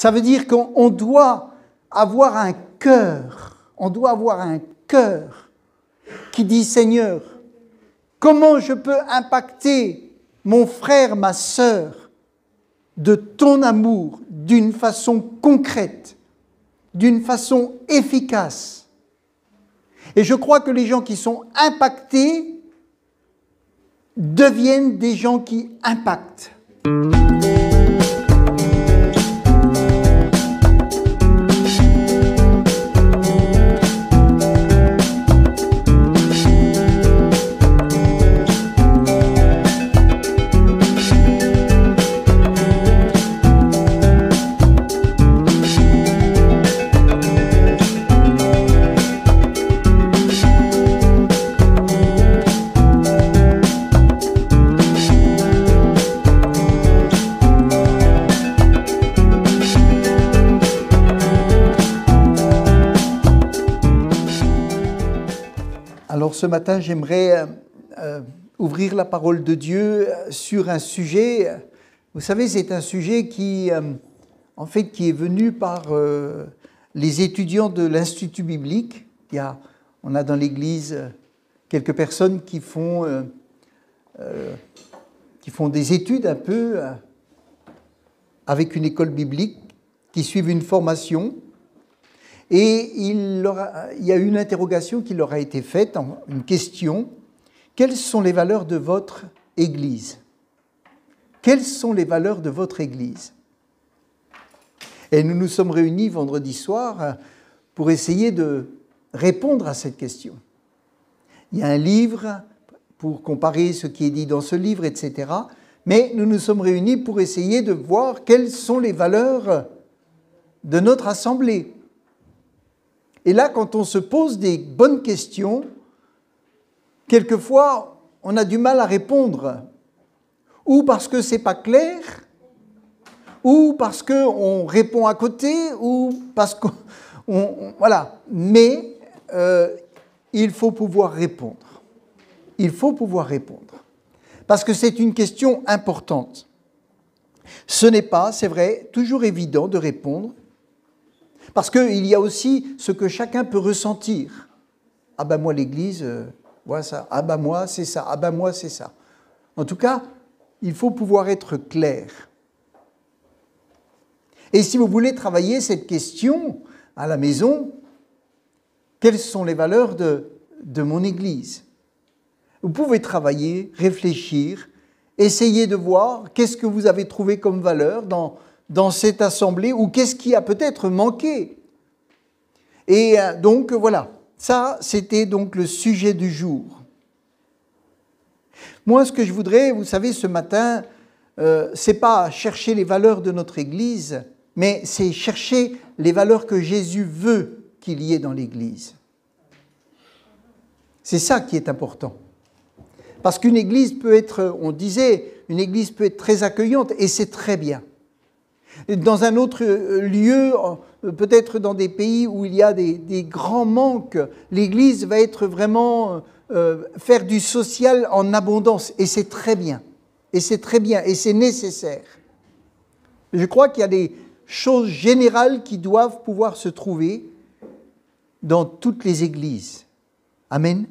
Ça veut dire qu'on doit avoir un cœur, qui dit, Seigneur, comment je peux impacter mon frère, ma sœur, de ton amour d'une façon concrète, d'une façon efficace. Et je crois que les gens qui sont impactés deviennent des gens qui impactent. Alors ce matin, j'aimerais ouvrir la parole de Dieu sur un sujet. Vous savez, c'est un sujet qui est venu par les étudiants de l'Institut biblique. On a dans l'Église quelques personnes qui font des études un peu avec une école biblique, qui suivent une formation. Et il y a une interrogation qui leur a été faite, une question. Quelles sont les valeurs de votre Église? Quelles sont les valeurs de votre Église? Et nous nous sommes réunis vendredi soir pour essayer de répondre à cette question. Il y a un livre pour comparer ce qui est dit dans ce livre, etc. Mais nous nous sommes réunis pour essayer de voir quelles sont les valeurs de notre assemblée. Et là, quand on se pose des bonnes questions, quelquefois, on a du mal à répondre. Ou parce que ce n'est pas clair, ou parce qu'on répond à côté, ou parce qu'on... Voilà. Mais il faut pouvoir répondre. Il faut pouvoir répondre. Parce que c'est une question importante. Ce n'est pas, c'est vrai, toujours évident de répondre. Parce qu'il y a aussi ce que chacun peut ressentir. Ah ben moi l'Église, voilà ça. Ah ben moi c'est ça. Ah ben moi c'est ça. En tout cas, il faut pouvoir être clair. Et si vous voulez travailler cette question à la maison, quelles sont les valeurs de mon Église? Vous pouvez travailler, réfléchir, essayer de voir qu'est-ce que vous avez trouvé comme valeur dans cette assemblée, ou qu'est-ce qui a peut-être manqué. Et donc, voilà, ça, c'était donc le sujet du jour. Moi, ce que je voudrais, vous savez, ce matin, c'est pas chercher les valeurs de notre Église, mais c'est chercher les valeurs que Jésus veut qu'il y ait dans l'Église. C'est ça qui est important. Parce qu'une Église peut être, on disait, une Église peut être très accueillante, et c'est très bien. Dans un autre lieu, peut-être dans des pays où il y a des grands manques, l'Église va être vraiment faire du social en abondance. Et c'est très bien. Et c'est très bien. Et c'est nécessaire. Je crois qu'il y a des choses générales qui doivent pouvoir se trouver dans toutes les églises. Amen.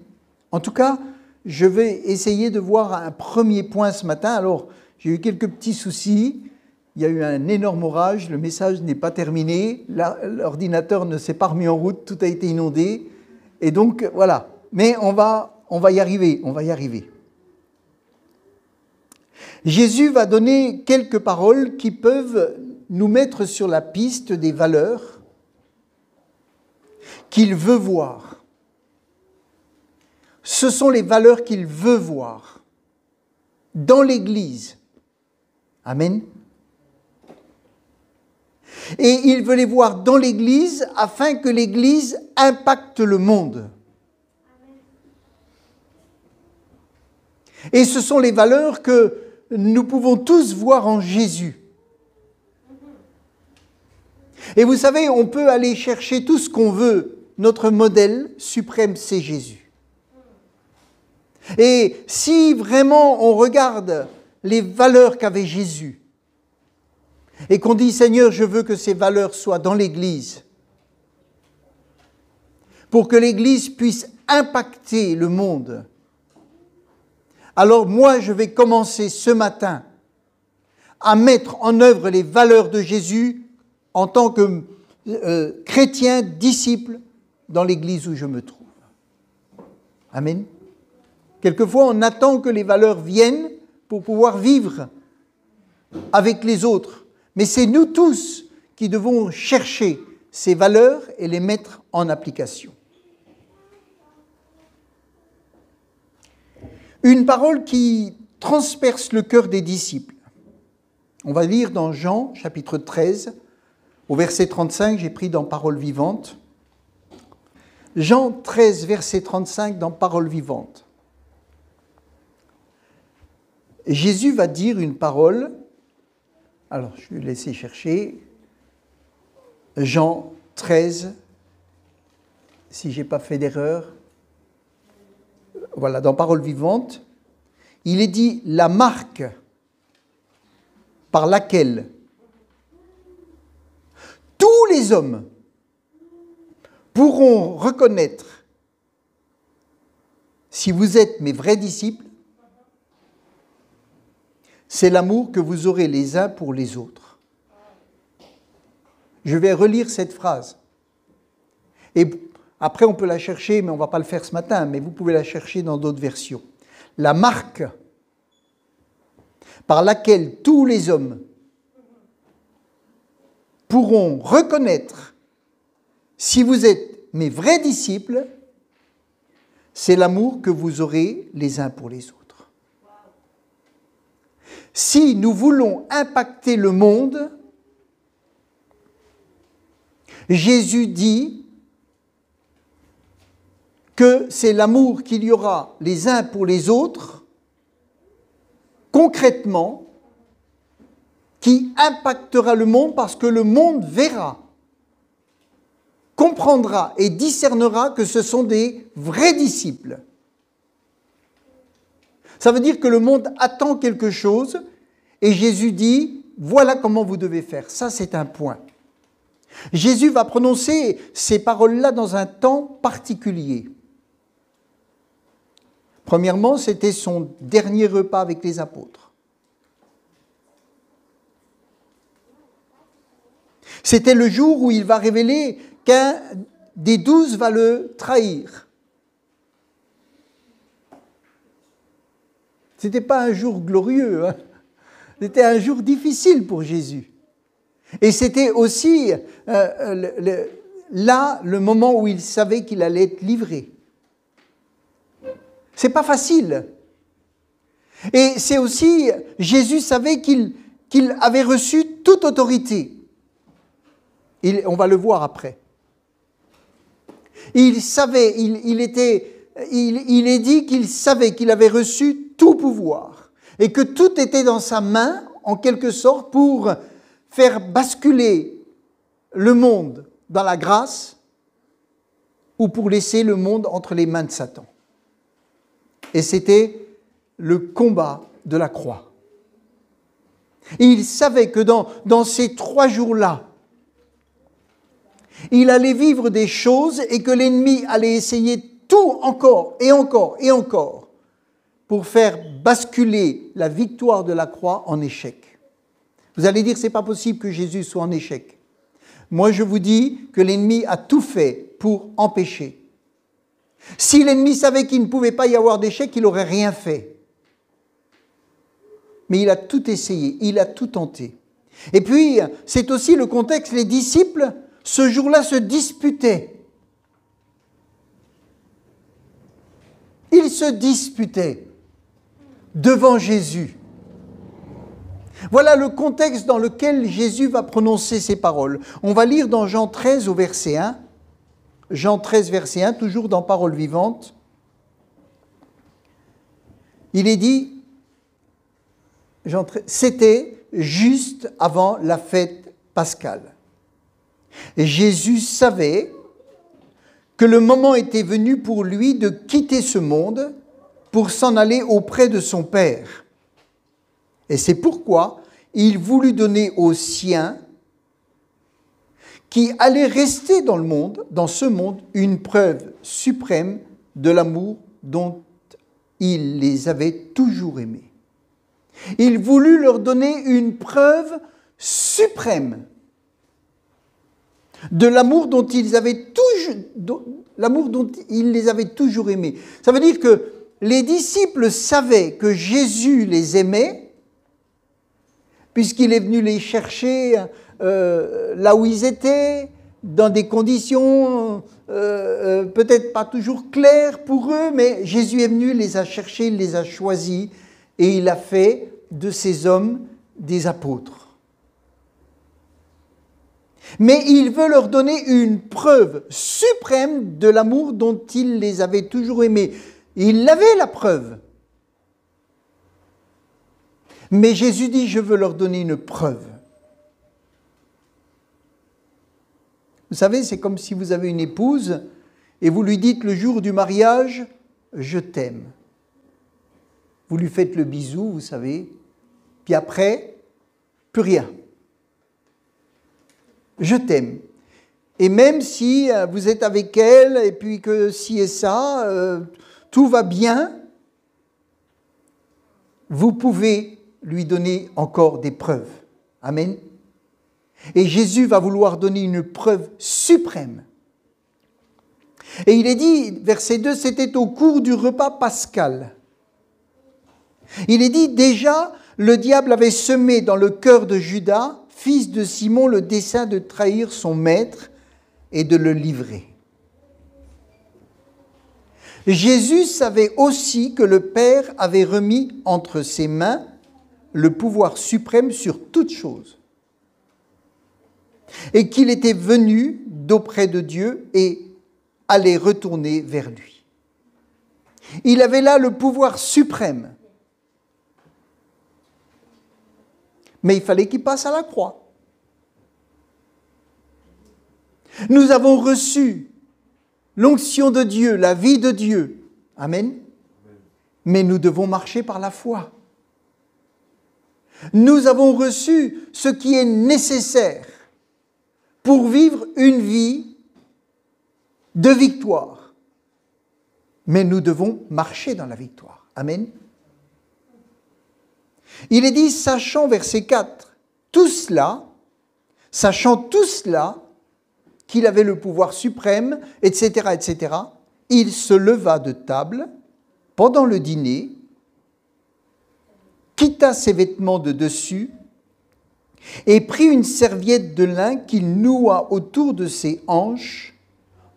En tout cas, je vais essayer de voir un premier point ce matin. Alors, j'ai eu quelques petits soucis. Il y a eu un énorme orage, le message n'est pas terminé, l'ordinateur ne s'est pas remis en route, tout a été inondé. Et donc, voilà. Mais on va y arriver, on va y arriver. Jésus va donner quelques paroles qui peuvent nous mettre sur la piste des valeurs qu'il veut voir. Ce sont les valeurs qu'il veut voir dans l'Église. Amen. Et il veut les voir dans l'Église afin que l'Église impacte le monde. Et ce sont les valeurs que nous pouvons tous voir en Jésus. Et vous savez, on peut aller chercher tout ce qu'on veut. Notre modèle suprême, c'est Jésus. Et si vraiment on regarde les valeurs qu'avait Jésus, et qu'on dit « Seigneur, je veux que ces valeurs soient dans l'Église », pour que l'Église puisse impacter le monde, alors moi, je vais commencer ce matin à mettre en œuvre les valeurs de Jésus en tant que chrétien, disciple, dans l'Église où je me trouve. Amen. Quelquefois, on attend que les valeurs viennent pour pouvoir vivre avec les autres. Mais c'est nous tous qui devons chercher ces valeurs et les mettre en application. Une parole qui transperce le cœur des disciples. On va lire dans Jean, chapitre 13, au verset 35, j'ai pris dans Parole vivante. Jean 13, verset 35, dans Parole vivante. Jésus va dire une parole. Alors, je vais laisser chercher. Jean 13, si je n'ai pas fait d'erreur. Voilà, dans Parole vivante, il est dit « la marque par laquelle tous les hommes pourront reconnaître si vous êtes mes vrais disciples, c'est l'amour que vous aurez les uns pour les autres. » Je vais relire cette phrase. Et après, on peut la chercher, mais on ne va pas le faire ce matin, mais vous pouvez la chercher dans d'autres versions. La marque par laquelle tous les hommes pourront reconnaître si vous êtes mes vrais disciples, c'est l'amour que vous aurez les uns pour les autres. Si nous voulons impacter le monde, Jésus dit que c'est l'amour qu'il y aura les uns pour les autres, concrètement, qui impactera le monde parce que le monde verra, comprendra et discernera que ce sont des vrais disciples. Ça veut dire que le monde attend quelque chose et Jésus dit, voilà comment vous devez faire. Ça, c'est un point. Jésus va prononcer ces paroles-là dans un temps particulier. Premièrement, c'était son dernier repas avec les apôtres. C'était le jour où il va révéler qu'un des 12 va le trahir. Ce n'était pas un jour glorieux, hein. C'était un jour difficile pour Jésus. Et c'était aussi là le moment où il savait qu'il allait être livré. C'est pas facile. Et c'est aussi, Jésus savait qu'il avait reçu toute autorité. On va le voir après. Il savait, il est dit qu'il savait qu'il avait reçu tout pouvoir et que tout était dans sa main, en quelque sorte, pour faire basculer le monde dans la grâce ou pour laisser le monde entre les mains de Satan. Et c'était le combat de la croix. Et il savait que dans ces 3 jours-là, il allait vivre des choses et que l'ennemi allait essayer tout encore et encore et encore pour faire basculer la victoire de la croix en échec. Vous allez dire, c'est pas possible que Jésus soit en échec. Moi, je vous dis que l'ennemi a tout fait pour empêcher. Si l'ennemi savait qu'il ne pouvait pas y avoir d'échec, il n'aurait rien fait. Mais il a tout essayé, il a tout tenté. Et puis, c'est aussi le contexte, les disciples, ce jour-là, se disputaient. Ils se disputaient devant Jésus. Voilà le contexte dans lequel Jésus va prononcer ces paroles. On va lire dans Jean 13 au verset 1. Jean 13, verset 1, toujours dans Parole vivante. Il est dit, c'était juste avant la fête pascale. Et Jésus savait que le moment était venu pour lui de quitter ce monde pour s'en aller auprès de son Père. Et c'est pourquoi il voulut donner aux siens qui allaient rester dans ce monde, une preuve suprême de l'amour dont il les avait toujours aimés. Il voulut leur donner une preuve suprême de l'amour dont il les avait toujours aimés. Ça veut dire que les disciples savaient que Jésus les aimait, puisqu'il est venu les chercher là où ils étaient, dans des conditions peut-être pas toujours claires pour eux, mais Jésus est venu, les a cherchés, il les a choisis, et il a fait de ces hommes des apôtres. Mais il veut leur donner une preuve suprême de l'amour dont il les avait toujours aimés. Il avait la preuve. Mais Jésus dit, je veux leur donner une preuve. Vous savez, c'est comme si vous avez une épouse et vous lui dites le jour du mariage, je t'aime. Vous lui faites le bisou, vous savez, puis après, plus rien. Je t'aime. Et même si vous êtes avec elle, et puis que ci et ça, tout va bien, vous pouvez lui donner encore des preuves. Amen. Et Jésus va vouloir donner une preuve suprême. Et il est dit, verset 2, c'était au cours du repas pascal. Il est dit, déjà, le diable avait semé dans le cœur de Judas, fils de Simon, le dessein de trahir son maître et de le livrer. Jésus savait aussi que le Père avait remis entre ses mains le pouvoir suprême sur toute chose, et qu'il était venu d'auprès de Dieu et allait retourner vers lui. Il avait là le pouvoir suprême. Mais il fallait qu'il passe à la croix. Nous avons reçu l'onction de Dieu, la vie de Dieu. Amen. Mais nous devons marcher par la foi. Nous avons reçu ce qui est nécessaire pour vivre une vie de victoire. Mais nous devons marcher dans la victoire. Amen. Il est dit, sachant, verset 4, sachant tout cela, qu'il avait le pouvoir suprême, etc., etc., il se leva de table pendant le dîner, quitta ses vêtements de dessus et prit une serviette de lin qu'il noua autour de ses hanches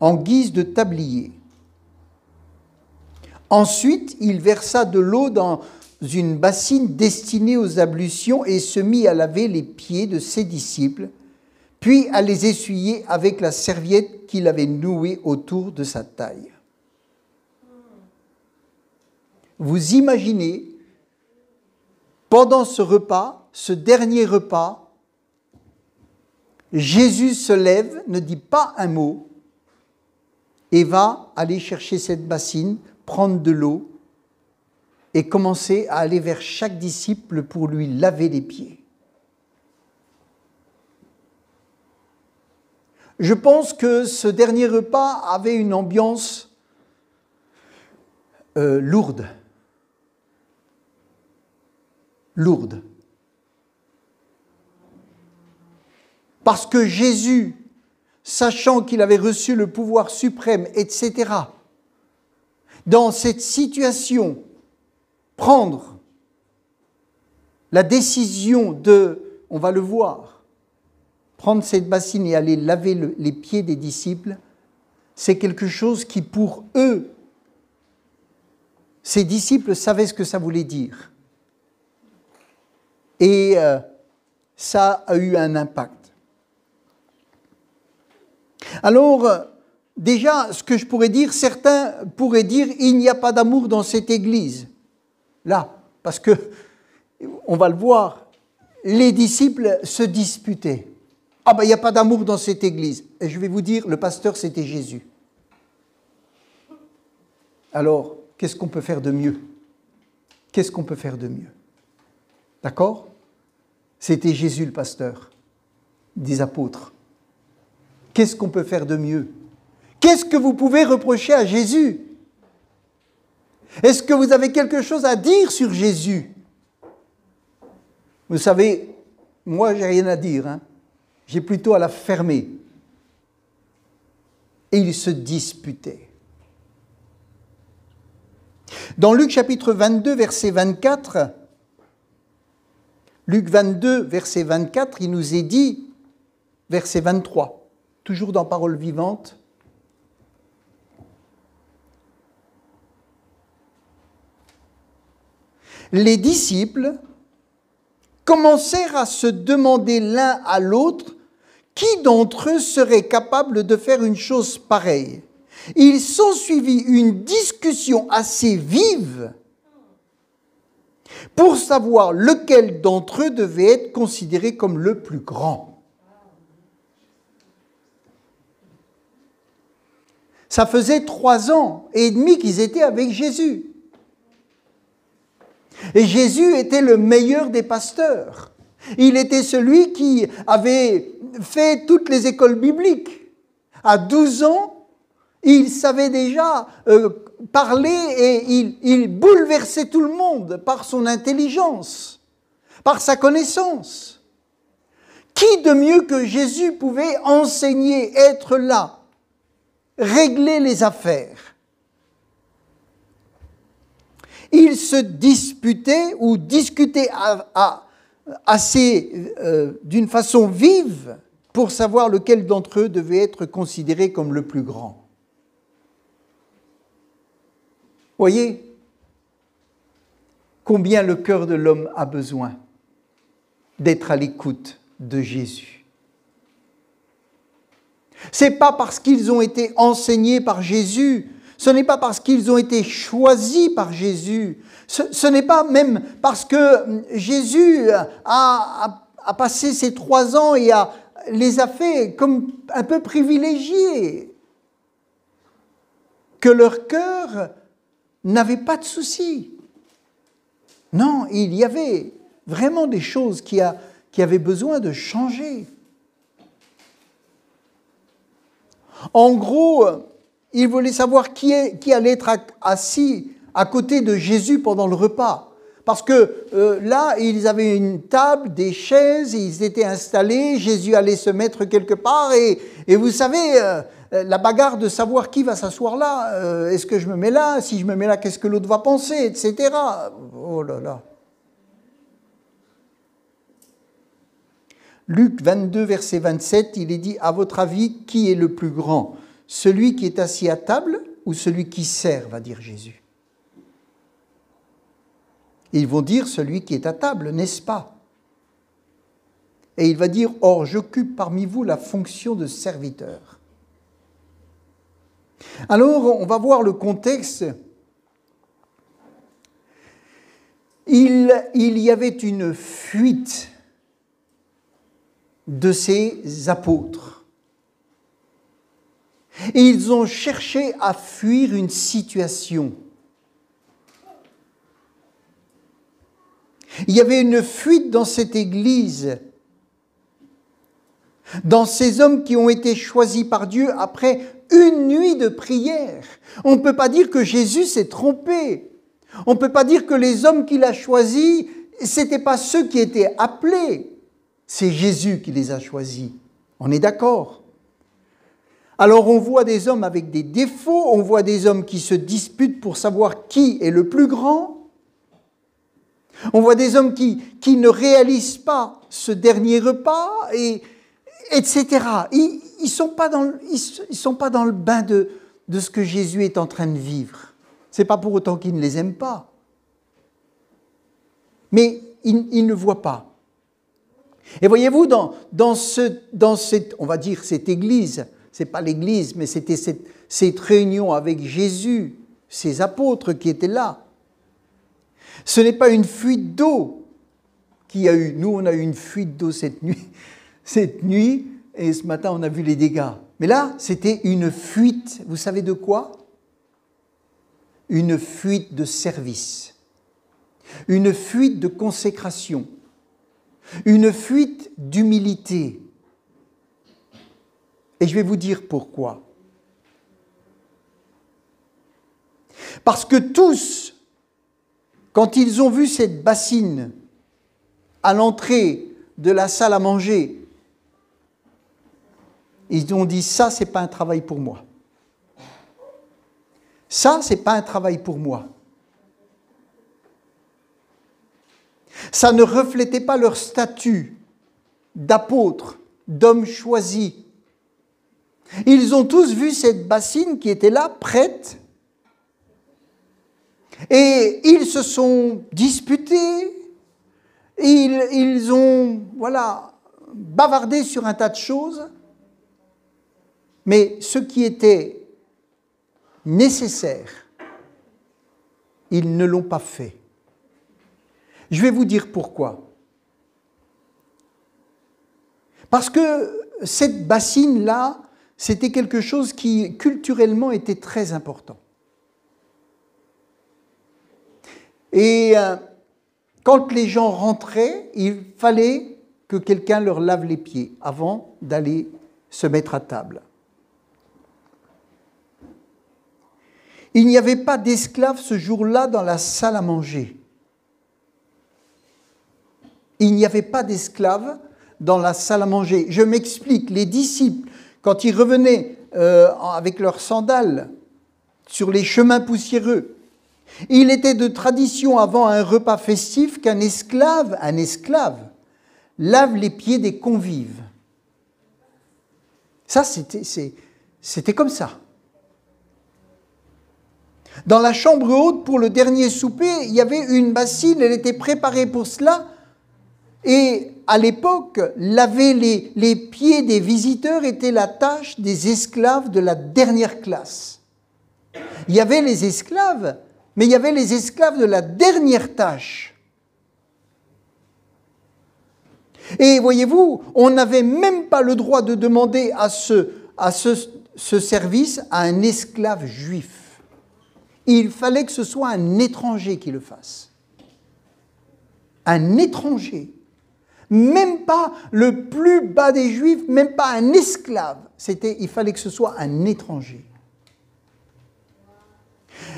en guise de tablier. Ensuite, il versa de l'eau dans une bassine destinée aux ablutions et se mit à laver les pieds de ses disciples, puis à les essuyer avec la serviette qu'il avait nouée autour de sa taille. Vous imaginez, pendant ce repas, ce dernier repas, Jésus se lève, ne dit pas un mot, et va aller chercher cette bassine, prendre de l'eau, et commencer à aller vers chaque disciple pour lui laver les pieds. Je pense que ce dernier repas avait une ambiance lourde. Lourde. Parce que Jésus, sachant qu'il avait reçu le pouvoir suprême, etc., dans cette situation, prendre la décision de, on va le voir, prendre cette bassine et aller laver les pieds des disciples, c'est quelque chose qui pour eux, ces disciples savaient ce que ça voulait dire. Et ça a eu un impact. Alors, déjà, ce que je pourrais dire, certains pourraient dire, il n'y a pas d'amour dans cette église. Là, parce que, on va le voir, les disciples se disputaient. Ah ben, il n'y a pas d'amour dans cette église. Et je vais vous dire, le pasteur, c'était Jésus. Alors, qu'est-ce qu'on peut faire de mieux? Qu'est-ce qu'on peut faire de mieux? D'accord? C'était Jésus le pasteur des apôtres. Qu'est-ce qu'on peut faire de mieux? Qu'est-ce que vous pouvez reprocher à Jésus? Est-ce que vous avez quelque chose à dire sur Jésus? Vous savez, moi, j'ai rien à dire, hein. J'ai plutôt à la fermer. Et ils se disputaient. Dans Luc chapitre 22, verset 24, Luc 22, verset 24, il nous est dit, verset 23, toujours dans Parole vivante, les disciples commencèrent à se demander l'un à l'autre qui d'entre eux serait capable de faire une chose pareille. Il s'ensuivit une discussion assez vive pour savoir lequel d'entre eux devait être considéré comme le plus grand. Ça faisait 3 ans et demi qu'ils étaient avec Jésus. Et Jésus était le meilleur des pasteurs. Il était celui qui avait fait toutes les écoles bibliques. À 12 ans, il savait déjà parler et il bouleversait tout le monde par son intelligence, par sa connaissance. Qui de mieux que Jésus pouvait enseigner, être là, régler les affaires? Ils se disputaient ou discutaient d'une façon vive pour savoir lequel d'entre eux devait être considéré comme le plus grand. Voyez combien le cœur de l'homme a besoin d'être à l'écoute de Jésus. Ce n'est pas parce qu'ils ont été enseignés par Jésus, ce n'est pas parce qu'ils ont été choisis par Jésus, ce n'est pas même parce que Jésus a passé ces 3 ans et les a fait comme un peu privilégiés, que leur cœur n'avait pas de soucis. Non, il y avait vraiment des choses qui avaient besoin de changer. En gros, ils voulaient savoir qui allait être assis à côté de Jésus pendant le repas. Parce que là, ils avaient une table, des chaises, ils étaient installés, Jésus allait se mettre quelque part. Et vous savez, la bagarre de savoir qui va s'asseoir là, est-ce que je me mets là? Si je me mets là, qu'est-ce que l'autre va penser, etc. Oh là là. Luc 22, verset 27, il est dit, à votre avis, qui est le plus grand? Celui qui est assis à table ou celui qui sert, va dire Jésus. Ils vont dire celui qui est à table, n'est-ce pas? Et il va dire, or j'occupe parmi vous la fonction de serviteur. Alors, on va voir le contexte. Il y avait une fuite de ces apôtres. Et ils ont cherché à fuir une situation. Il y avait une fuite dans cette Église, dans ces hommes qui ont été choisis par Dieu après une nuit de prière. On ne peut pas dire que Jésus s'est trompé. On ne peut pas dire que les hommes qu'il a choisis, ce n'étaient pas ceux qui étaient appelés. C'est Jésus qui les a choisis. On est d'accord? Alors on voit des hommes avec des défauts, on voit des hommes qui se disputent pour savoir qui est le plus grand. On voit des hommes qui ne réalisent pas ce dernier repas, etc. Ils ne sont pas dans le bain de ce que Jésus est en train de vivre. Ce n'est pas pour autant qu'ils ne les aiment pas. Mais ils ne voient pas. Et voyez-vous, dans cette, on va dire cette église, ce n'est pas l'église, mais c'était cette réunion avec Jésus, ces apôtres qui étaient là. Ce n'est pas une fuite d'eau qu'il y a eu. Nous, on a eu une fuite d'eau cette nuit, et ce matin, on a vu les dégâts. Mais là, c'était une fuite, vous savez de quoi? Une fuite de service, une fuite de consécration, une fuite d'humilité. Et je vais vous dire pourquoi. Parce que tous, quand ils ont vu cette bassine à l'entrée de la salle à manger, ils ont dit, ça, c'est pas un travail pour moi. Ça, c'est pas un travail pour moi. Ça ne reflétait pas leur statut d'apôtre, d'homme choisi. Ils ont tous vu cette bassine qui était là, prête, et ils se sont disputés, ils ont, bavardé sur un tas de choses, mais ce qui était nécessaire, ils ne l'ont pas fait. Je vais vous dire pourquoi. Parce que cette bassine-là, c'était quelque chose qui, culturellement, était très important. Et quand les gens rentraient, il fallait que quelqu'un leur lave les pieds avant d'aller se mettre à table. Il n'y avait pas d'esclaves ce jour-là dans la salle à manger. Il n'y avait pas d'esclaves dans la salle à manger. Je m'explique, les disciples, quand ils revenaient avec leurs sandales sur les chemins poussiéreux, il était de tradition avant un repas festif qu'un esclave lave les pieds des convives. Ça, c'était comme ça. Dans la chambre haute, pour le dernier souper, il y avait une bassine, elle était préparée pour cela. Et à l'époque, laver les pieds des visiteurs était la tâche des esclaves de la dernière classe. Il y avait les esclaves, mais il y avait les esclaves de la dernière tâche. Et voyez-vous, on n'avait même pas le droit de demander à ce service à un esclave juif. Il fallait que ce soit un étranger qui le fasse. Un étranger. Même pas le plus bas des Juifs, même pas un esclave. Il fallait que ce soit un étranger.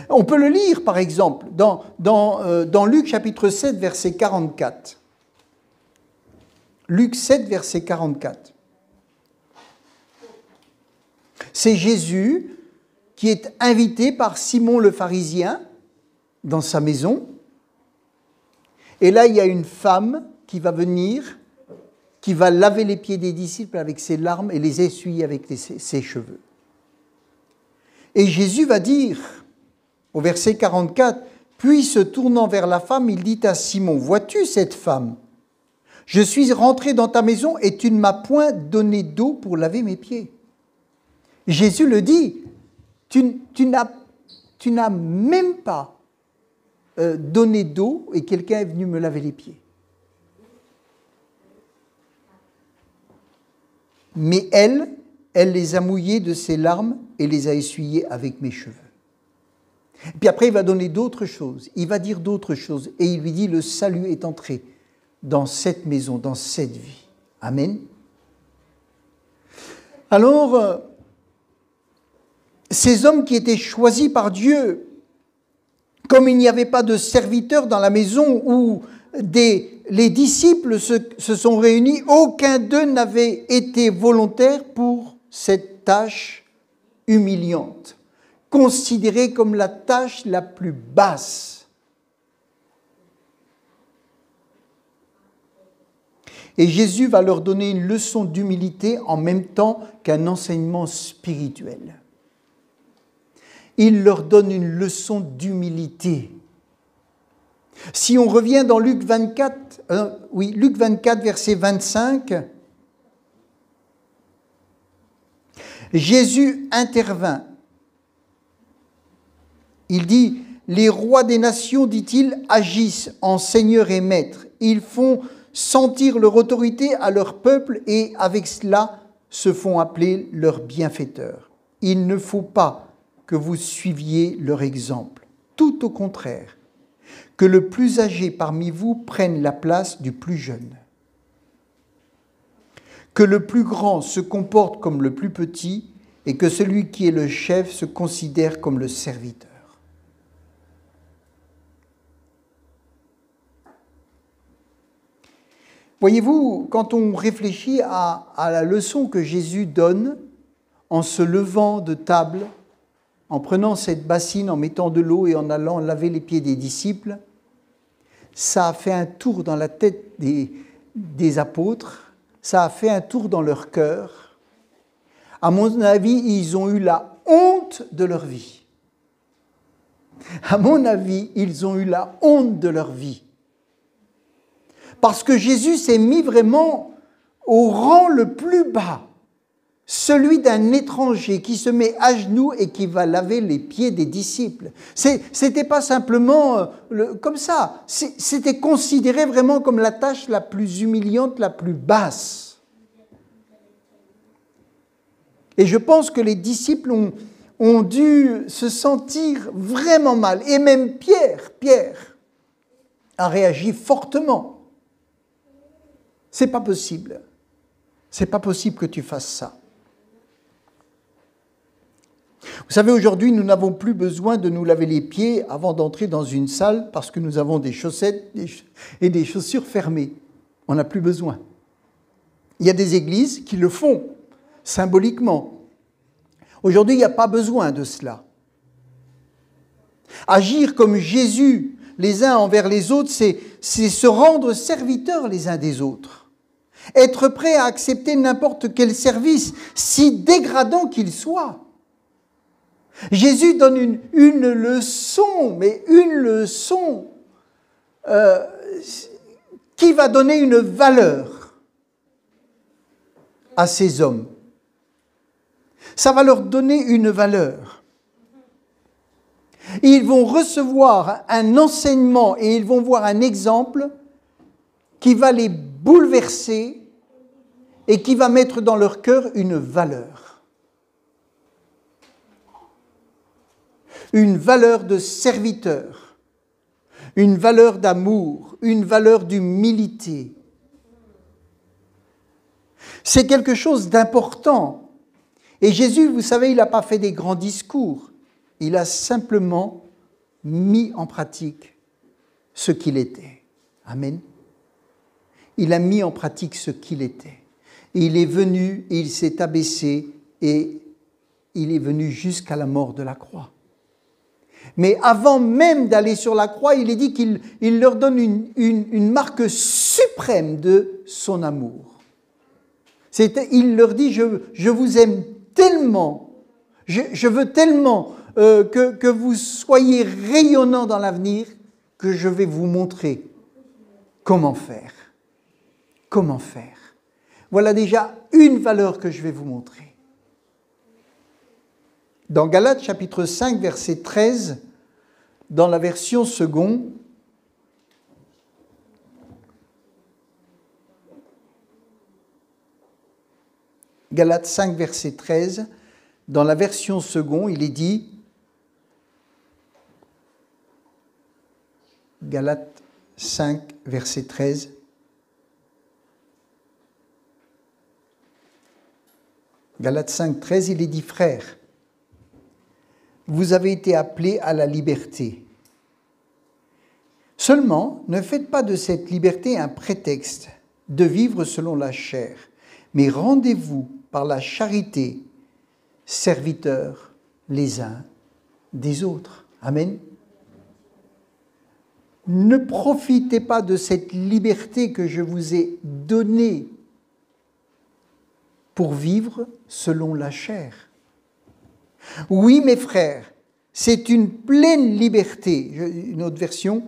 On peut le lire, par exemple, dans Luc chapitre 7, verset 44. Luc 7, verset 44. C'est Jésus qui est invité par Simon le pharisien dans sa maison. Et là, il y a une femme qui va venir, qui va laver les pieds des disciples avec ses larmes et les essuyer avec ses cheveux. Et Jésus va dire, au verset 44, « Puis se tournant vers la femme, il dit à Simon, « Vois-tu cette femme ? Je suis rentré dans ta maison et tu ne m'as point donné d'eau pour laver mes pieds. » Jésus le dit, tu n'as même pas donné d'eau et quelqu'un est venu me laver les pieds. Mais elle les a mouillés de ses larmes et les a essuyés avec mes cheveux. Et puis après, il va donner d'autres choses. Il va dire d'autres choses. Et il lui dit, le salut est entré dans cette maison, dans cette vie. Amen. Alors, ces hommes qui étaient choisis par Dieu, comme il n'y avait pas de serviteurs dans la maison où les disciples se sont réunis, aucun d'eux n'avait été volontaire pour cette tâche humiliante, considérée comme la tâche la plus basse. Et Jésus va leur donner une leçon d'humilité en même temps qu'un enseignement spirituel. Il leur donne une leçon d'humilité. Si on revient dans Luc 24, verset 25, Jésus intervint. Il dit, « Les rois des nations, dit-il, agissent en seigneurs et maîtres. Ils font sentir leur autorité à leur peuple et avec cela se font appeler leurs bienfaiteurs. Il ne faut pas que vous suiviez leur exemple. Tout au contraire, que le plus âgé parmi vous prenne la place du plus jeune. que le plus grand se comporte comme le plus petit et que celui qui est le chef se considère comme le serviteur. Voyez-vous, quand on réfléchit à la leçon que Jésus donne en se levant de table, en prenant cette bassine, en mettant de l'eau et en allant laver les pieds des disciples, ça a fait un tour dans la tête des apôtres, ça a fait un tour dans leur cœur. À mon avis, ils ont eu la honte de leur vie. À mon avis, ils ont eu la honte de leur vie. Parce que Jésus s'est mis vraiment au rang le plus bas, celui d'un étranger qui se met à genoux et qui va laver les pieds des disciples. C'était pas simplement comme ça, c'était considéré vraiment comme la tâche la plus humiliante, la plus basse. Et je pense que les disciples ont dû se sentir vraiment mal. Et même Pierre a réagi fortement. C'est pas possible. C'est pas possible que tu fasses ça. Vous savez, aujourd'hui, nous n'avons plus besoin de nous laver les pieds avant d'entrer dans une salle parce que nous avons des chaussettes et des chaussures fermées. On n'a plus besoin. Il y a des églises qui le font symboliquement. Aujourd'hui, il n'y a pas besoin de cela. Agir comme Jésus les uns envers les autres, c'est se rendre serviteurs les uns des autres. Être prêt à accepter n'importe quel service, si dégradant qu'il soit. Jésus donne une leçon, mais une leçon qui va donner une valeur à ces hommes. Ça va leur donner une valeur. Ils vont recevoir un enseignement et ils vont voir un exemple qui va les bouleverser et qui va mettre dans leur cœur une valeur. Une valeur de serviteur, une valeur d'amour, une valeur d'humilité. C'est quelque chose d'important. Et Jésus, vous savez, il n'a pas fait des grands discours. Il a simplement mis en pratique ce qu'il était. Amen. Il a mis en pratique ce qu'il était. Et il est venu, et il s'est abaissé, et il est venu jusqu'à la mort de la croix. Mais avant même d'aller sur la croix, il est dit qu'il leur donne une marque suprême de son amour. Il leur dit, je vous aime tellement, je veux tellement que vous soyez rayonnants dans l'avenir, que je vais vous montrer comment faire. Comment faire? Voilà déjà une valeur que je vais vous montrer. Dans Galates chapitre 5, verset 13, dans la version seconde, Galates 5, verset 13, dans la version seconde, il est dit, Galates 5, verset 13, Galates 5, 13, il est dit, frères, vous avez été appelés à la liberté. Seulement, ne faites pas de cette liberté un prétexte de vivre selon la chair, mais rendez-vous par la charité, serviteurs les uns des autres. Amen. Ne profitez pas de cette liberté que je vous ai donnée pour vivre selon la chair. Oui, mes frères, c'est une pleine liberté, une autre version,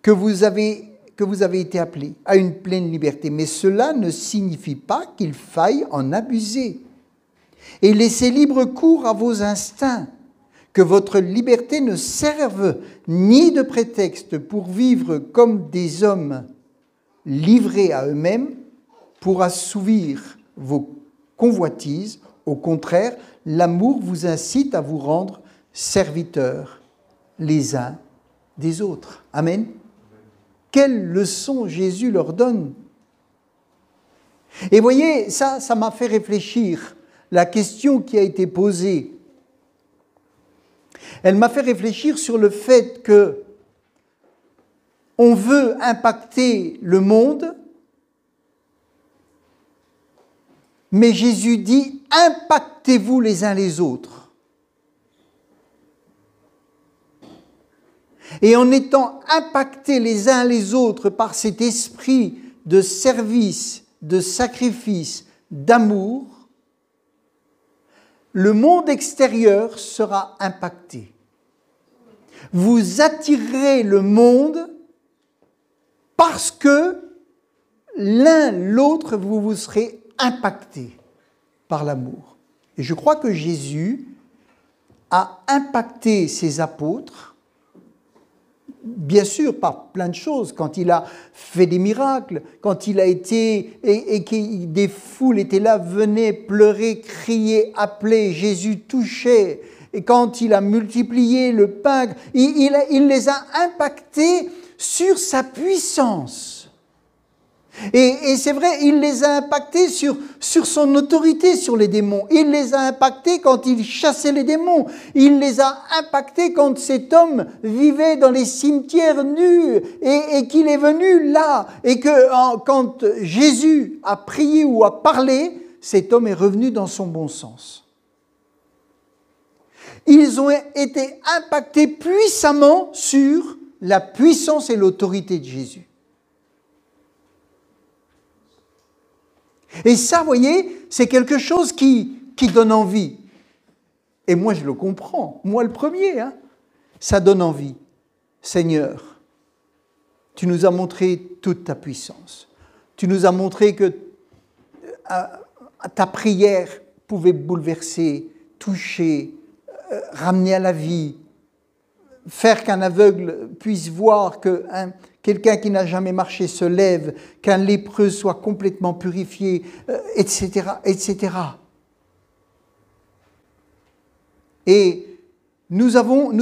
que vous avez été appelés à une pleine liberté. Mais cela ne signifie pas qu'il faille en abuser. Et laissez libre cours à vos instincts, que votre liberté ne serve ni de prétexte pour vivre comme des hommes livrés à eux-mêmes, pour assouvir vos convoitises. Au contraire, l'amour vous incite à vous rendre serviteurs les uns des autres. Amen. Quelle leçon Jésus leur donne. Et voyez, ça m'a fait réfléchir. La question qui a été posée, elle m'a fait réfléchir sur le fait que on veut impacter le monde, mais Jésus dit « impactez-vous les uns les autres ». Et en étant impactés les uns les autres par cet esprit de service, de sacrifice, d'amour, le monde extérieur sera impacté. Vous attirerez le monde parce que l'un l'autre, vous vous serez impactés par l'amour. Et je crois que Jésus a impacté ses apôtres, bien sûr, par plein de choses, quand il a fait des miracles, quand il a été, et que des foules étaient là, venaient pleurer, crier, appeler, Jésus touchait, et quand il a multiplié le pain, il les a impactés sur sa puissance. Et c'est vrai, il les a impactés sur son autorité sur les démons. Il les a impactés quand il chassait les démons. Il les a impactés quand cet homme vivait dans les cimetières nus et qu'il est venu là. Et que quand Jésus a prié ou a parlé, cet homme est revenu dans son bon sens. Ils ont été impactés puissamment sur la puissance et l'autorité de Jésus. Et ça, vous voyez, c'est quelque chose qui donne envie. Et moi, je le comprends. Moi, le premier, ça donne envie. Seigneur, tu nous as montré toute ta puissance. Tu nous as montré que ta prière pouvait bouleverser, toucher, ramener à la vie, faire qu'un aveugle puisse voir, que quelqu'un qui n'a jamais marché se lève, qu'un lépreux soit complètement purifié, etc., etc. Et nous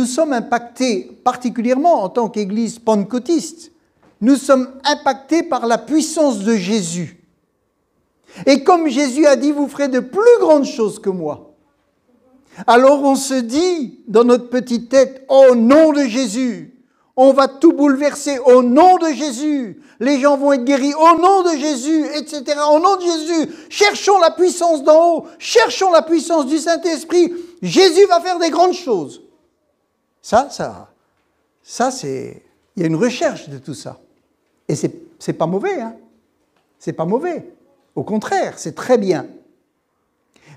sommes impactés, particulièrement en tant qu'Église pentecôtiste, nous sommes impactés par la puissance de Jésus. Et comme Jésus a dit, vous ferez de plus grandes choses que moi. Alors on se dit dans notre petite tête, au nom de Jésus, on va tout bouleverser au nom de Jésus. Les gens vont être guéris au nom de Jésus, etc. Au nom de Jésus, cherchons la puissance d'en haut, cherchons la puissance du Saint-Esprit. Jésus va faire des grandes choses. Ça c'est, il y a une recherche de tout ça. Et c'est pas mauvais, C'est pas mauvais. Au contraire, c'est très bien.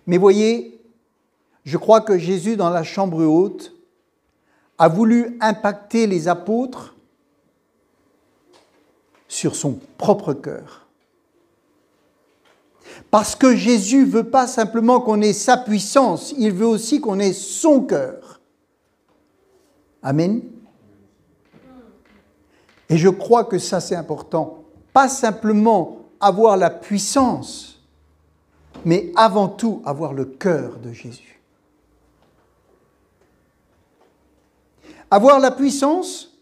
Mais voyez, je crois que Jésus, dans la chambre haute, a voulu impacter les apôtres sur son propre cœur. Parce que Jésus ne veut pas simplement qu'on ait sa puissance, il veut aussi qu'on ait son cœur. Amen. Et je crois que ça, c'est important. Pas simplement avoir la puissance, mais avant tout avoir le cœur de Jésus. Avoir la puissance,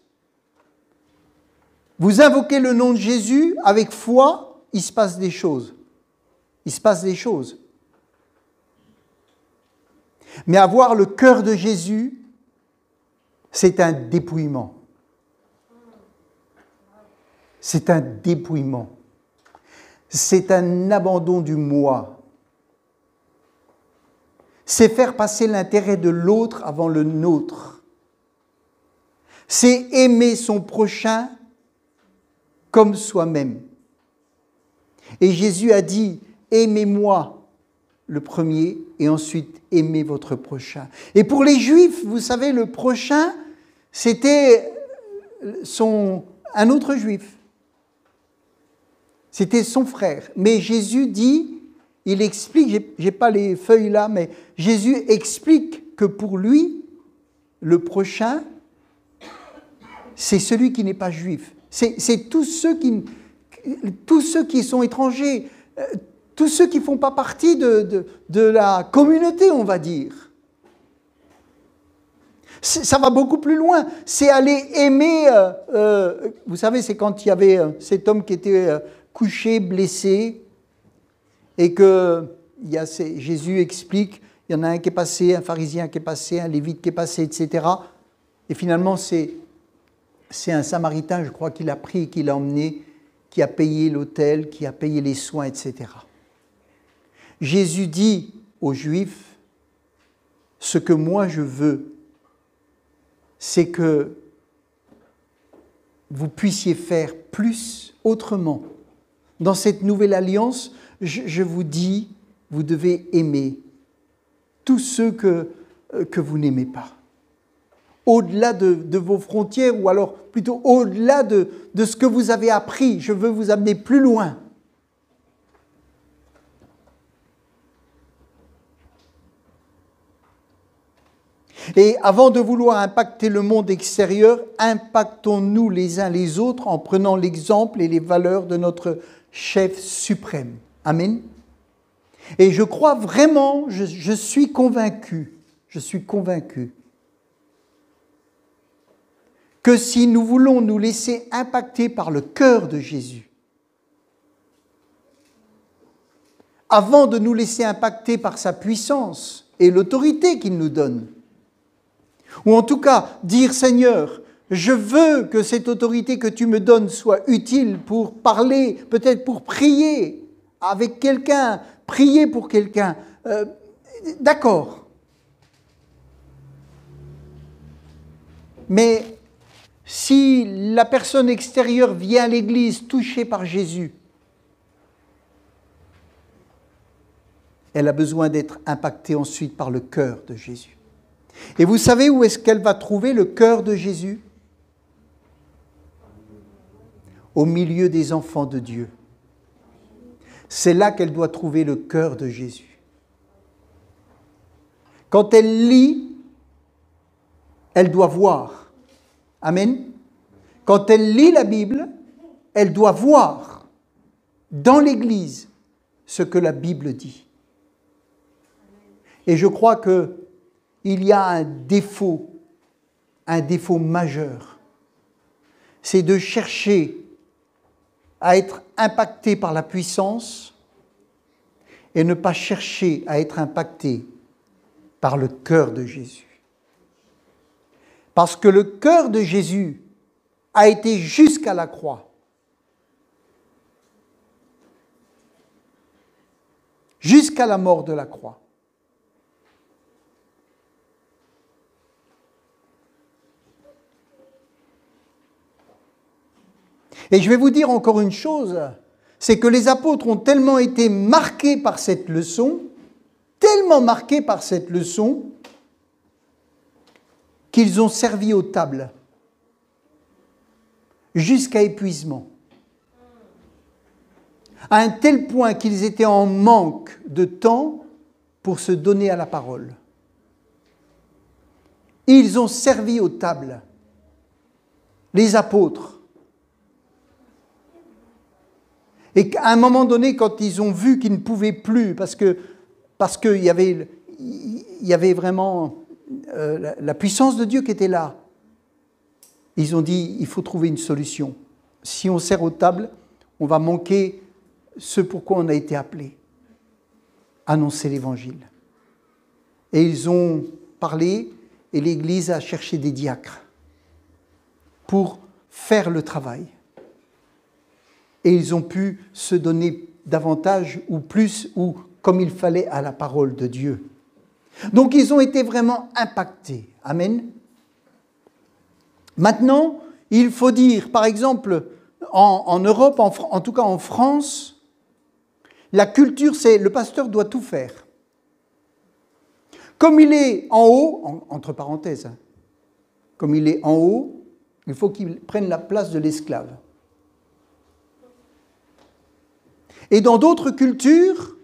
vous invoquez le nom de Jésus avec foi, il se passe des choses. Il se passe des choses. Mais avoir le cœur de Jésus, c'est un dépouillement. C'est un dépouillement. C'est un abandon du moi. C'est faire passer l'intérêt de l'autre avant le nôtre. C'est aimer son prochain comme soi-même. Et Jésus a dit, aimez-moi le premier et ensuite aimez votre prochain. Et pour les Juifs, vous savez, le prochain, c'était un autre Juif. C'était son frère. Mais Jésus dit, il explique, j'ai pas les feuilles là, mais Jésus explique que pour lui, le prochain, c'est celui qui n'est pas juif. C'est tous ceux qui sont étrangers, tous ceux qui ne font pas partie de la communauté, on va dire. Ça va beaucoup plus loin. C'est aller aimer... vous savez, c'est quand il y avait cet homme qui était couché, blessé, et que Jésus explique, il y en a un qui est passé, un pharisien qui est passé, un lévite qui est passé, etc. Et finalement, c'est un samaritain, je crois, qui l'a pris, qui l'a emmené, qui a payé l'hôtel, qui a payé les soins, etc. Jésus dit aux Juifs, ce que moi je veux, c'est que vous puissiez faire plus autrement. Dans cette nouvelle alliance, je vous dis, vous devez aimer tous ceux que vous n'aimez pas. Au-delà de vos frontières, ou alors plutôt au-delà de ce que vous avez appris, je veux vous amener plus loin. Et avant de vouloir impacter le monde extérieur, impactons-nous les uns les autres en prenant l'exemple et les valeurs de notre chef suprême. Amen. Et je crois vraiment, je suis convaincu que si nous voulons nous laisser impacter par le cœur de Jésus, avant de nous laisser impacter par sa puissance et l'autorité qu'il nous donne, ou en tout cas dire Seigneur, je veux que cette autorité que tu me donnes soit utile pour parler, peut-être pour prier avec quelqu'un, prier pour quelqu'un. D'accord. Mais si la personne extérieure vient à l'Église touchée par Jésus, elle a besoin d'être impactée ensuite par le cœur de Jésus. Et vous savez où est-ce qu'elle va trouver le cœur de Jésus? Au milieu des enfants de Dieu. C'est là qu'elle doit trouver le cœur de Jésus. Quand elle lit, elle doit voir. Amen. Quand elle lit la Bible, elle doit voir dans l'Église ce que la Bible dit. Et je crois qu'il y a un défaut majeur. C'est de chercher à être impacté par la puissance et ne pas chercher à être impacté par le cœur de Jésus. Parce que le cœur de Jésus a été jusqu'à la croix. Jusqu'à la mort de la croix. Et je vais vous dire encore une chose, c'est que les apôtres ont tellement été marqués par cette leçon, qu'ils ont servi aux tables jusqu'à épuisement. À un tel point qu'ils étaient en manque de temps pour se donner à la parole. Ils ont servi aux tables, les apôtres. Et qu'à un moment donné, quand ils ont vu qu'ils ne pouvaient plus, parce qu'il y avait vraiment la puissance de Dieu qui était là, ils ont dit, il faut trouver une solution. Si on sert aux tables, on va manquer ce pourquoi on a été appelé, annoncer l'Évangile. Et ils ont parlé, et l'Église a cherché des diacres pour faire le travail. Et ils ont pu se donner davantage ou plus ou comme il fallait à la parole de Dieu. Donc ils ont été vraiment impactés. Amen. Maintenant, il faut dire, par exemple, en Europe, en tout cas en France, la culture, c'est le pasteur doit tout faire. Comme il est en haut, entre parenthèses, comme il est en haut, il faut qu'il prenne la place de l'esclave. Et dans d'autres cultures,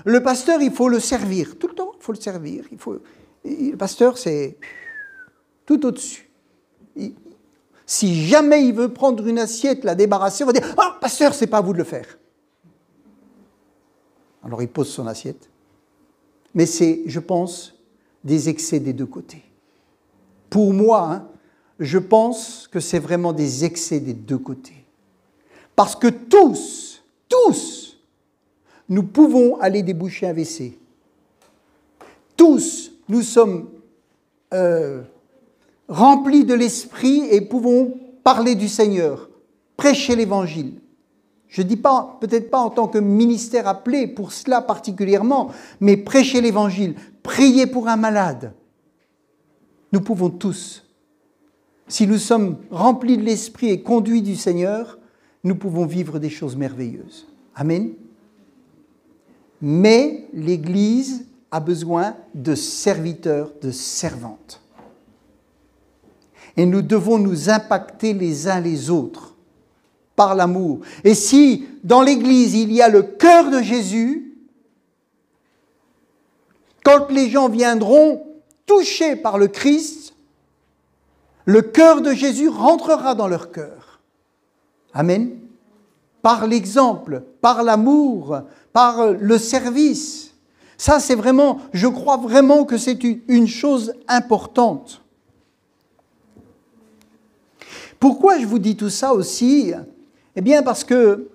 le pasteur, il faut le servir. Tout le temps, il faut le servir. Le pasteur, c'est tout au-dessus. Si jamais il veut prendre une assiette, la débarrasser, on va dire « Ah, pasteur, c'est pas à vous de le faire. » Alors il pose son assiette. Mais c'est, je pense, des excès des deux côtés. Pour moi, je pense que c'est vraiment des excès des deux côtés. Parce que tous, nous pouvons aller déboucher un WC. Tous, nous sommes remplis de l'Esprit et pouvons parler du Seigneur, prêcher l'Évangile. Je ne dis pas, peut-être pas en tant que ministère appelé pour cela particulièrement, mais prêcher l'Évangile, prier pour un malade. Nous pouvons tous, si nous sommes remplis de l'Esprit et conduits du Seigneur, nous pouvons vivre des choses merveilleuses. Amen. Mais l'Église a besoin de serviteurs, de servantes. Et nous devons nous impacter les uns les autres par l'amour. Et si dans l'Église il y a le cœur de Jésus, quand les gens viendront touchés par le Christ, le cœur de Jésus rentrera dans leur cœur. Amen. Par l'exemple, par l'amour, par le service. Ça, c'est vraiment, je crois vraiment que c'est une chose importante. Pourquoi je vous dis tout ça aussi ? Eh bien, parce que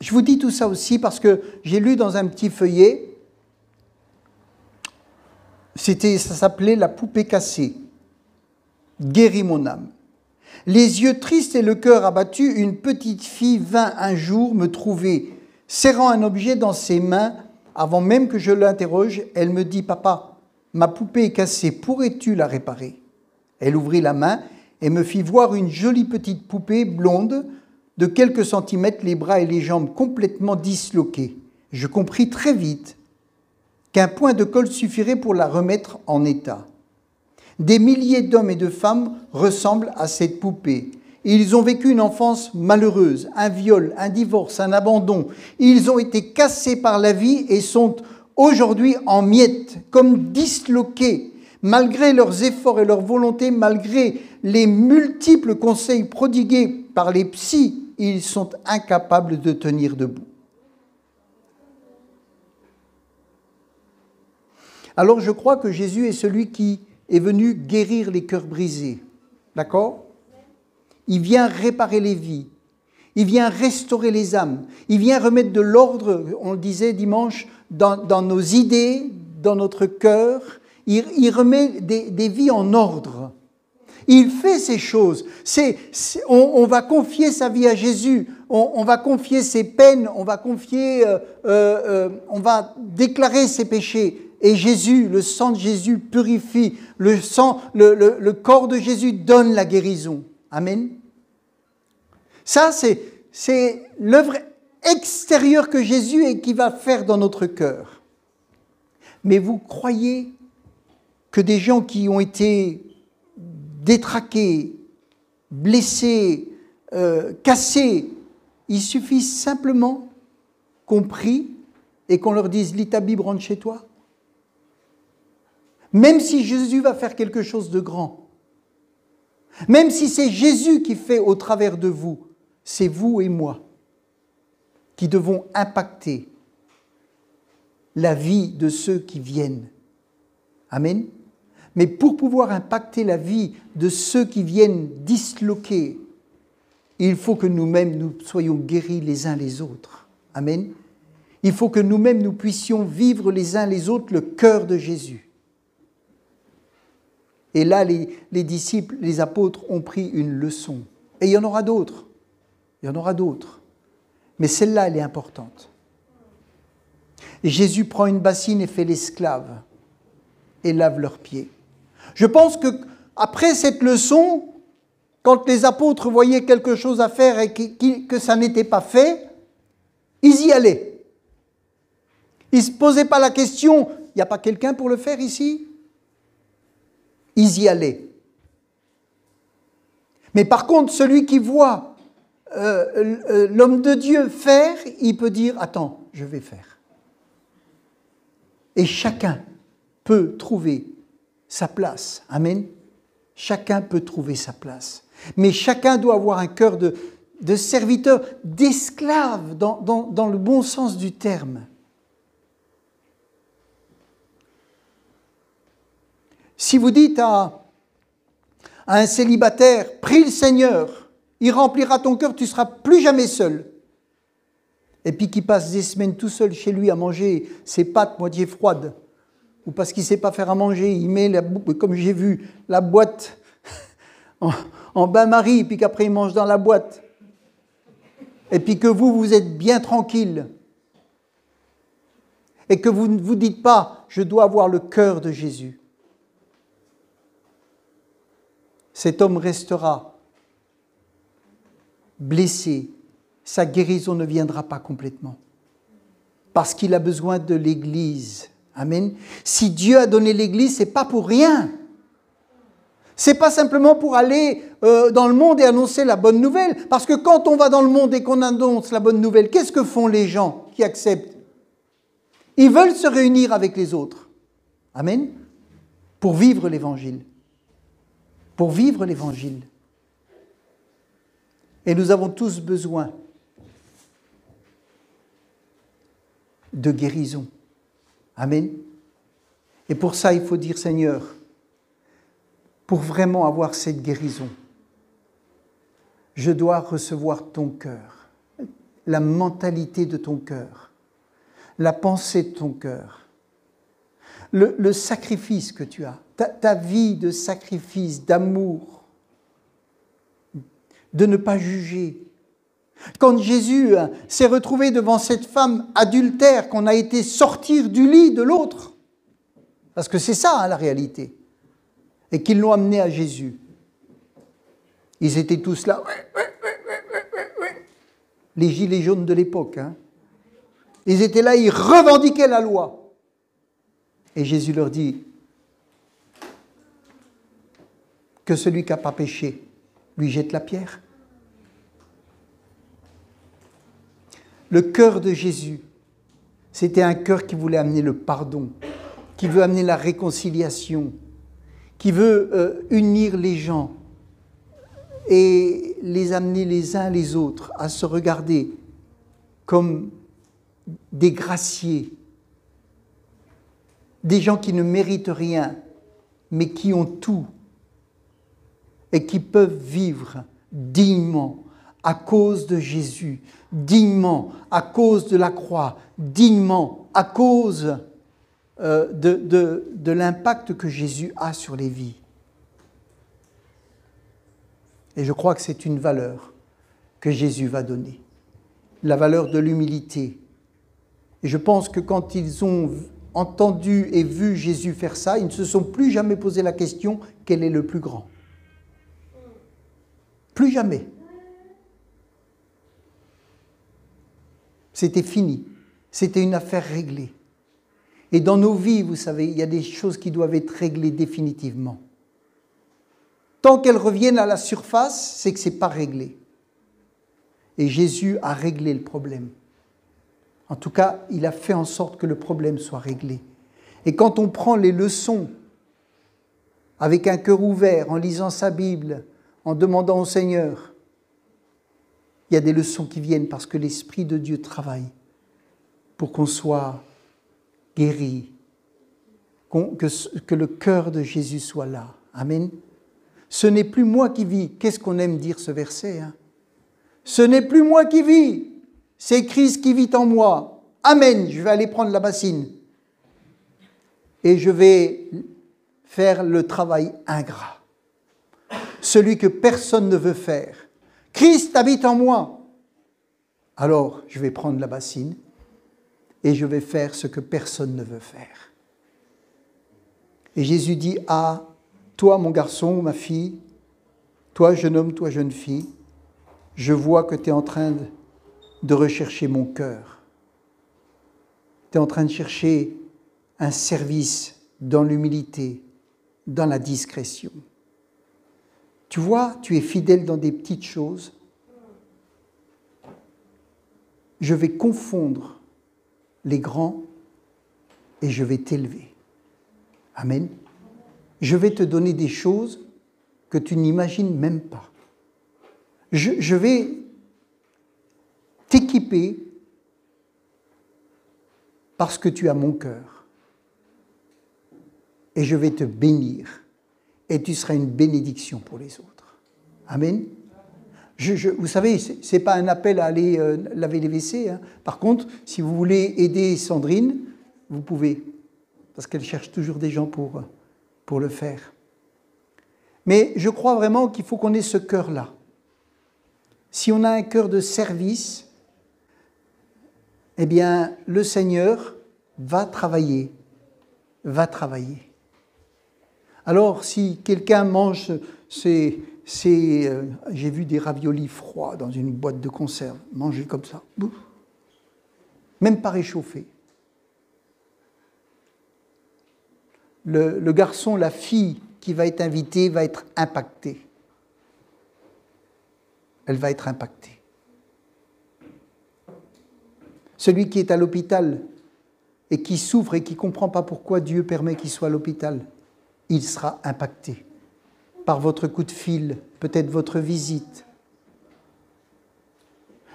je vous dis tout ça aussi parce que j'ai lu dans un petit feuillet, ça s'appelait « La poupée cassée ». Guéris mon âme. Les yeux tristes et le cœur abattu, une petite fille vint un jour me trouver, serrant un objet dans ses mains. Avant même que je l'interroge, elle me dit « Papa, ma poupée est cassée, pourrais-tu la réparer ?» Elle ouvrit la main et me fit voir une jolie petite poupée blonde de quelques centimètres, les bras et les jambes complètement disloqués. Je compris très vite qu'un point de colle suffirait pour la remettre en état. Des milliers d'hommes et de femmes ressemblent à cette poupée. Ils ont vécu une enfance malheureuse, un viol, un divorce, un abandon. Ils ont été cassés par la vie et sont aujourd'hui en miettes, comme disloqués. Malgré leurs efforts et leur volonté, malgré les multiples conseils prodigués par les psys, ils sont incapables de tenir debout. Alors je crois que Jésus est celui qui est venu guérir les cœurs brisés. D'accord ? Il vient réparer les vies. Il vient restaurer les âmes. Il vient remettre de l'ordre, on le disait dimanche, dans nos idées, dans notre cœur. Il remet des vies en ordre. Il fait ces choses. On va confier sa vie à Jésus. On va confier ses peines. On va déclarer ses péchés. Et Jésus, le sang de Jésus purifie. Le corps de Jésus donne la guérison. Amen. Ça, c'est l'œuvre extérieure que Jésus et qui va faire dans notre cœur. Mais vous croyez que des gens qui ont été détraqués, blessés, cassés, il suffit simplement qu'on prie et qu'on leur dise « Lis ta Bible, rentre chez toi ». Même si Jésus va faire quelque chose de grand, même si c'est Jésus qui fait au travers de vous, c'est vous et moi qui devons impacter la vie de ceux qui viennent. Amen. Mais pour pouvoir impacter la vie de ceux qui viennent disloquer, il faut que nous-mêmes nous soyons guéris les uns les autres. Amen. Il faut que nous-mêmes nous puissions vivre les uns les autres le cœur de Jésus. Et là, les disciples, les apôtres ont pris une leçon. Et il y en aura d'autres. Il y en aura d'autres. Mais celle-là, elle est importante. Et Jésus prend une bassine et fait l'esclave et lave leurs pieds. Je pense qu'après cette leçon, quand les apôtres voyaient quelque chose à faire et que ça n'était pas fait, ils y allaient. Ils ne se posaient pas la question, il n'y a pas quelqu'un pour le faire ici ? Ils y allaient. Mais par contre, celui qui voit l'homme de Dieu faire, il peut dire « Attends, je vais faire ». Et chacun peut trouver sa place. Amen. Chacun peut trouver sa place. Mais chacun doit avoir un cœur de serviteur, d'esclave, dans le bon sens du terme. Si vous dites à un célibataire, prie le Seigneur, il remplira ton cœur, tu ne seras plus jamais seul. et puis qui passe des semaines tout seul chez lui à manger ses pâtes moitié froides, ou parce qu'il ne sait pas faire à manger, il met, comme j'ai vu, la boîte en bain-marie, puis qu'après il mange dans la boîte, et puis que vous êtes bien tranquille, et que vous ne vous dites pas « je dois avoir le cœur de Jésus ». Cet homme restera blessé, sa guérison ne viendra pas complètement, parce qu'il a besoin de l'Église. Amen. Si Dieu a donné l'Église, ce n'est pas pour rien. Ce n'est pas simplement pour aller dans le monde et annoncer la bonne nouvelle, parce que quand on va dans le monde et qu'on annonce la bonne nouvelle, qu'est-ce que font les gens qui acceptent ? Ils veulent se réunir avec les autres. Amen. Pour vivre l'Évangile. Pour vivre l'Évangile. Et nous avons tous besoin de guérison. Amen. Et pour ça, il faut dire, Seigneur, pour vraiment avoir cette guérison, je dois recevoir ton cœur, la mentalité de ton cœur, la pensée de ton cœur, le sacrifice que tu as, ta vie de sacrifice, d'amour, de ne pas juger. Quand Jésus s'est retrouvé devant cette femme adultère, qu'on a été sortir du lit de l'autre, parce que c'est ça la réalité, et qu'ils l'ont amené à Jésus. Ils étaient tous là, les gilets jaunes de l'époque. Ils étaient là, ils revendiquaient la loi. Et Jésus leur dit que celui qui n'a pas péché lui jette la pierre. Le cœur de Jésus, c'était un cœur qui voulait amener le pardon, qui veut amener la réconciliation, qui veut unir les gens et les amener les uns les autres à se regarder comme des graciés, des gens qui ne méritent rien, mais qui ont tout et qui peuvent vivre dignement à cause de Jésus, dignement à cause de la croix, dignement à cause de l'impact que Jésus a sur les vies. Et je crois que c'est une valeur que Jésus va donner, la valeur de l'humilité. Et je pense que quand ils ont entendu et vu Jésus faire ça, ils ne se sont plus jamais posé la question « quel est le plus grand ?» Plus jamais. C'était fini. C'était une affaire réglée. Et dans nos vies, vous savez, il y a des choses qui doivent être réglées définitivement. Tant qu'elles reviennent à la surface, c'est que ce n'est pas réglé. Et Jésus a réglé le problème. En tout cas, il a fait en sorte que le problème soit réglé. Et quand on prend les leçons avec un cœur ouvert, en lisant sa Bible, en demandant au Seigneur, il y a des leçons qui viennent parce que l'Esprit de Dieu travaille pour qu'on soit guéri, que le cœur de Jésus soit là. Amen. Ce n'est plus moi qui vis. Qu'est-ce qu'on aime dire ce verset, Ce n'est plus moi qui vis, c'est Christ qui vit en moi. Amen. Je vais aller prendre la bassine. Et je vais faire le travail ingrat. Celui que personne ne veut faire. Christ habite en moi. Alors, je vais prendre la bassine et je vais faire ce que personne ne veut faire. Et Jésus dit, ah, toi, mon garçon ou ma fille, toi, jeune homme, toi, jeune fille, je vois que tu es en train de rechercher mon cœur. Tu es en train de chercher un service dans l'humilité, dans la discrétion. Tu vois, tu es fidèle dans des petites choses. Je vais confondre les grands et je vais t'élever. Amen. Je vais te donner des choses que tu n'imagines même pas. Je vais t'équiper parce que tu as mon cœur. Et je vais te bénir. Et tu seras une bénédiction pour les autres. Amen. Vous savez, ce n'est pas un appel à aller laver les WC. Hein. Par contre, si vous voulez aider Sandrine, vous pouvez. Parce qu'elle cherche toujours des gens pour le faire. Mais je crois vraiment qu'il faut qu'on ait ce cœur-là. Si on a un cœur de service, eh bien, le Seigneur va travailler. Alors, si quelqu'un mange j'ai vu des raviolis froids dans une boîte de conserve, manger comme ça, bouf, même pas réchauffé. Le garçon, la fille qui va être invitée va être impactée. Elle va être impactée. Celui qui est à l'hôpital et qui souffre et qui ne comprend pas pourquoi Dieu permet qu'il soit à l'hôpital, il sera impacté par votre coup de fil, peut-être votre visite.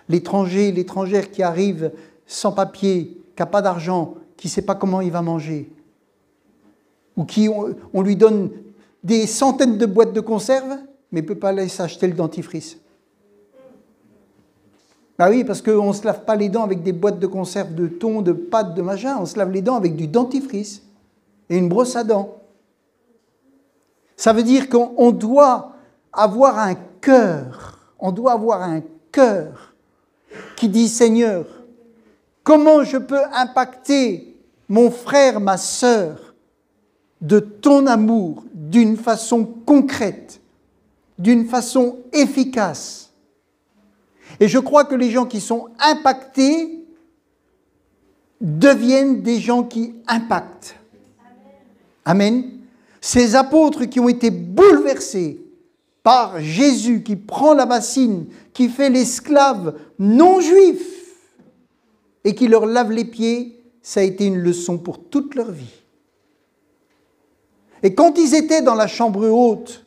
L'étranger, l'étrangère qui arrive sans papier, qui n'a pas d'argent, qui ne sait pas comment il va manger, ou qui on lui donne des centaines de boîtes de conserve, mais ne peut pas aller s'acheter le dentifrice. Ah oui, parce qu'on ne se lave pas les dents avec des boîtes de conserve de thon, de pâtes, de machin, on se lave les dents avec du dentifrice et une brosse à dents. Ça veut dire qu'on doit avoir un cœur, qui dit, Seigneur, comment je peux impacter mon frère, ma sœur, de ton amour d'une façon concrète, d'une façon efficace. Et je crois que les gens qui sont impactés deviennent des gens qui impactent. Amen. Ces apôtres qui ont été bouleversés par Jésus, qui prend la bassine, qui fait l'esclave non juif et qui leur lave les pieds, ça a été une leçon pour toute leur vie. Et quand ils étaient dans la chambre haute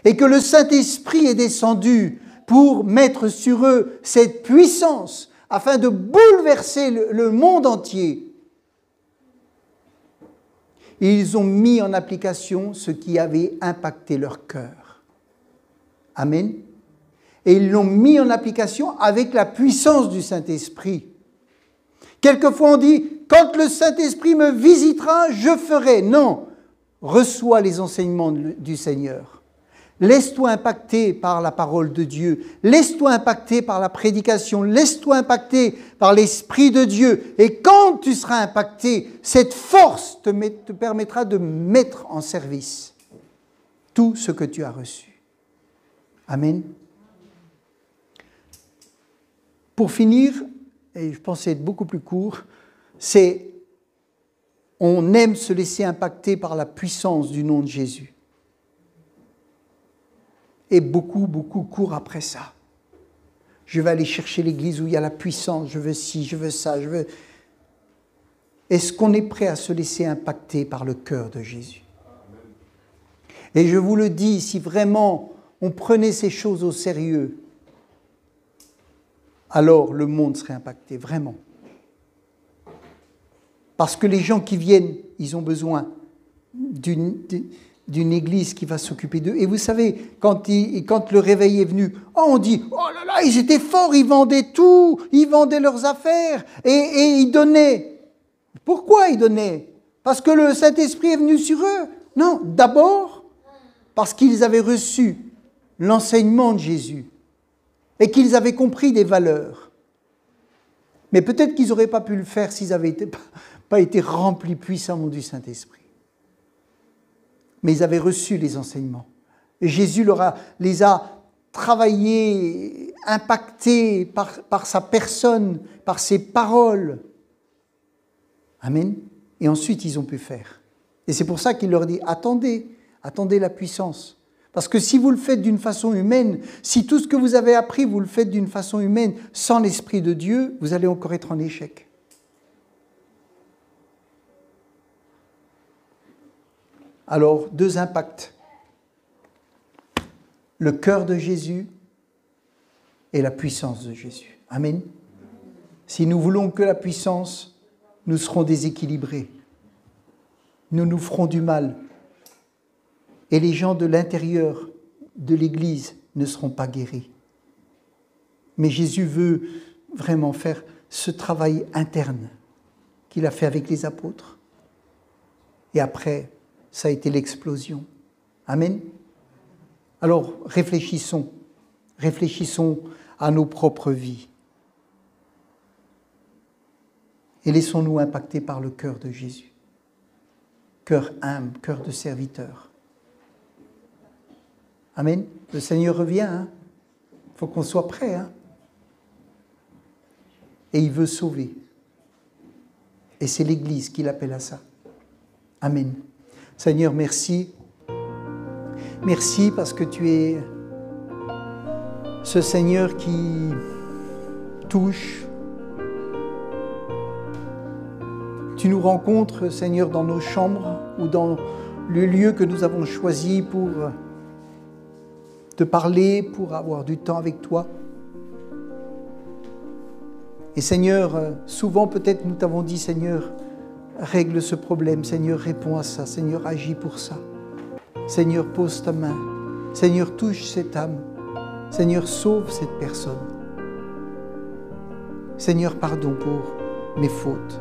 et que le Saint-Esprit est descendu pour mettre sur eux cette puissance afin de bouleverser le monde entier, ils ont mis en application ce qui avait impacté leur cœur. Amen. Et ils l'ont mis en application avec la puissance du Saint-Esprit. Quelquefois on dit, quand le Saint-Esprit me visitera, je ferai. Non, reçois les enseignements du Seigneur. Laisse-toi impacter par la parole de Dieu. Laisse-toi impacter par la prédication. Laisse-toi impacter par l'Esprit de Dieu. Et quand tu seras impacté, cette force te permettra de mettre en service tout ce que tu as reçu. Amen. Pour finir, et je pensais être beaucoup plus court, c'est on aime se laisser impacter par la puissance du nom de Jésus. Et beaucoup courent après ça. Je vais aller chercher l'église où il y a la puissance, je veux ci, je veux ça, je veux... Est-ce qu'on est prêt à se laisser impacter par le cœur de Jésus? Et je vous le dis, si vraiment on prenait ces choses au sérieux, alors le monde serait impacté, vraiment. Parce que les gens qui viennent, ils ont besoin d'une église qui va s'occuper d'eux. Et vous savez, quand le réveil est venu, on dit, oh là là, ils étaient forts, ils vendaient tout, ils vendaient leurs affaires, et ils donnaient. Pourquoi ils donnaient? Parce que le Saint-Esprit est venu sur eux? Non, d'abord, parce qu'ils avaient reçu l'enseignement de Jésus, et qu'ils avaient compris des valeurs. Mais peut-être qu'ils n'auraient pas pu le faire s'ils n'avaient pas été remplis puissamment du Saint-Esprit. Mais ils avaient reçu les enseignements. Et Jésus les a travaillés, impactés par sa personne, par ses paroles. Amen. Et ensuite, ils ont pu faire. Et c'est pour ça qu'il leur dit, attendez la puissance. Parce que si vous le faites d'une façon humaine, si tout ce que vous avez appris, vous le faites d'une façon humaine, sans l'Esprit de Dieu, vous allez encore être en échec. Alors, 2 impacts. Le cœur de Jésus et la puissance de Jésus. Amen. Si nous voulons que la puissance, nous serons déséquilibrés. Nous nous ferons du mal. Et les gens de l'intérieur de l'Église ne seront pas guéris. Mais Jésus veut vraiment faire ce travail interne qu'il a fait avec les apôtres. Et après, ça a été l'explosion. Amen. Alors, réfléchissons à nos propres vies. Et laissons-nous impacter par le cœur de Jésus. Cœur humble, cœur de serviteur. Amen. Le Seigneur revient. Il faut qu'on soit prêt. Et il veut sauver. Et c'est l'Église qui l'appelle à ça. Amen. Seigneur, merci. Merci parce que tu es ce Seigneur qui touche. Tu nous rencontres, Seigneur, dans nos chambres ou dans le lieu que nous avons choisi pour te parler, pour avoir du temps avec toi. Et Seigneur, souvent peut-être nous t'avons dit, Seigneur, règle ce problème, Seigneur, réponds à ça, Seigneur, agis pour ça. Seigneur, pose ta main. Seigneur, touche cette âme. Seigneur, sauve cette personne. Seigneur, pardon pour mes fautes.